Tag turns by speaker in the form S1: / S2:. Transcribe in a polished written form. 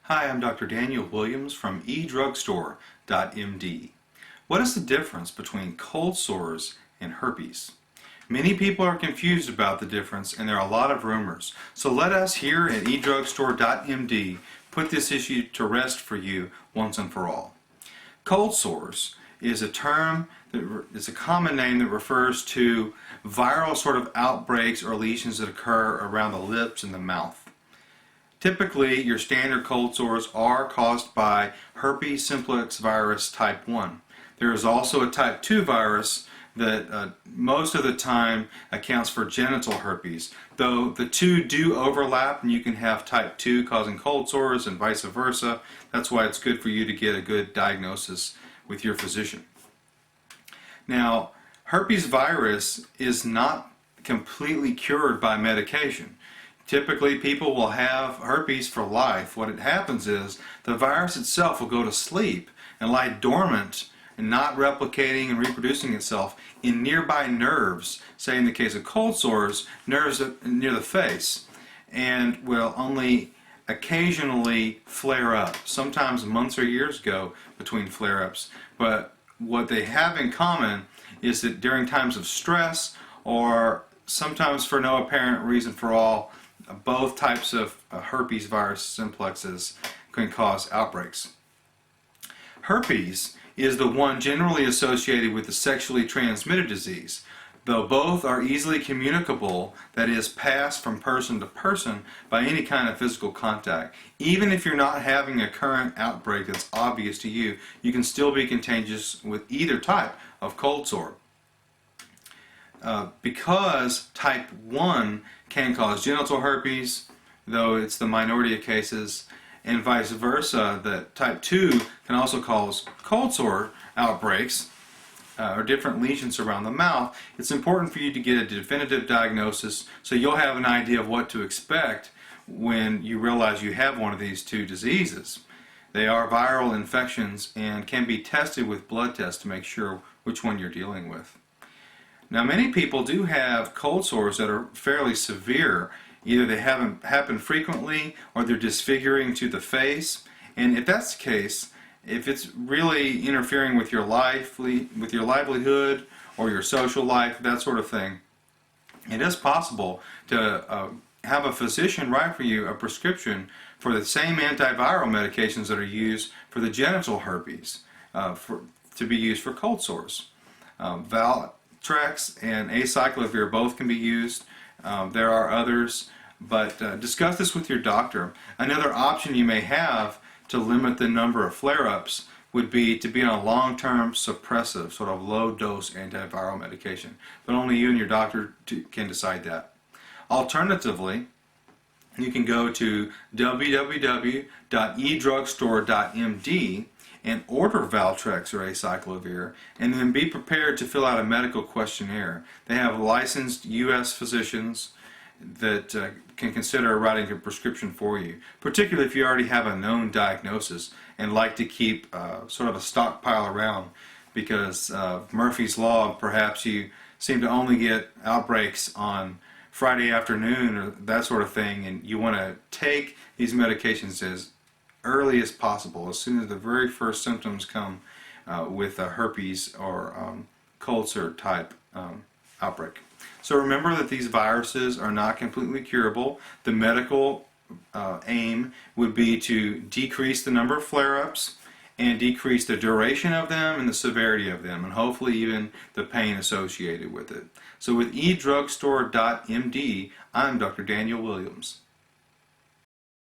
S1: Hi, I'm Dr. Daniel Williams from eDrugstore.md. What is the difference between cold sores and herpes? Many people are confused about the difference and there are a lot of rumors. So let us here at eDrugstore.md put this issue to rest for you once and for all. Cold sores is a term that is a common name that refers to viral sort of outbreaks or lesions that occur around the lips and the mouth. Typically, your standard cold sores are caused by herpes simplex virus type 1. There is also a type 2 virus that most of the time accounts for genital herpes, though the two do overlap and you can have type 2 causing cold sores and vice versa. That's why it's good for you to get a good diagnosis with your physician. Now, herpes virus is not completely cured by medication. Typically, people will have herpes for life. What happens is the virus itself will go to sleep and lie dormant and not replicating and reproducing itself in nearby nerves, say in the case of cold sores, nerves near the face, and will only occasionally flare up. Sometimes months or years go between flare-ups, but what they have in common is that during times of stress or sometimes for no apparent reason for all, both types of herpes virus simplexes can cause outbreaks. Herpes is the one generally associated with the sexually transmitted disease, though both are easily communicable, that is, passed from person to person by any kind of physical contact. Even if you're not having a current outbreak that's obvious to you, you can still be contagious with either type of cold sore. Because type 1 can cause genital herpes, though it's the minority of cases, and vice versa, that type 2 can also cause cold sore outbreaks or different lesions around the mouth, it's important for you to get a definitive diagnosis so you'll have an idea of what to expect when you realize you have one of these two diseases. They are viral infections and can be tested with blood tests to make sure which one you're dealing with. Now, many people do have cold sores that are fairly severe. Either they haven't happened frequently or they're disfiguring to the face. And if that's the case, if it's really interfering with your livelihood or your social life, that sort of thing, it is possible to have a physician write for you a prescription for the same antiviral medications that are used for the genital herpes to be used for cold sores. Valtrex and acyclovir both can be used. There are others, but discuss this with your doctor. Another option you may have to limit the number of flare-ups would be to be on a long-term suppressive, sort of low-dose antiviral medication. But only you and your doctor can decide that. Alternatively, you can go to www.eDrugstore.md and order Valtrex or acyclovir, and then be prepared to fill out a medical questionnaire. They have licensed U.S. physicians that can consider writing a prescription for you, particularly if you already have a known diagnosis and like to keep sort of a stockpile around because of Murphy's Law. Perhaps you seem to only get outbreaks on Friday afternoon or that sort of thing, and you want to take these medications as early as possible, as soon as the very first symptoms come with a herpes or cold sore type outbreak. So remember that these viruses are not completely curable. The medical aim would be to decrease the number of flare-ups and decrease the duration of them and the severity of them, and hopefully even the pain associated with it. So with eDrugstore.md, I'm Dr. Daniel Williams.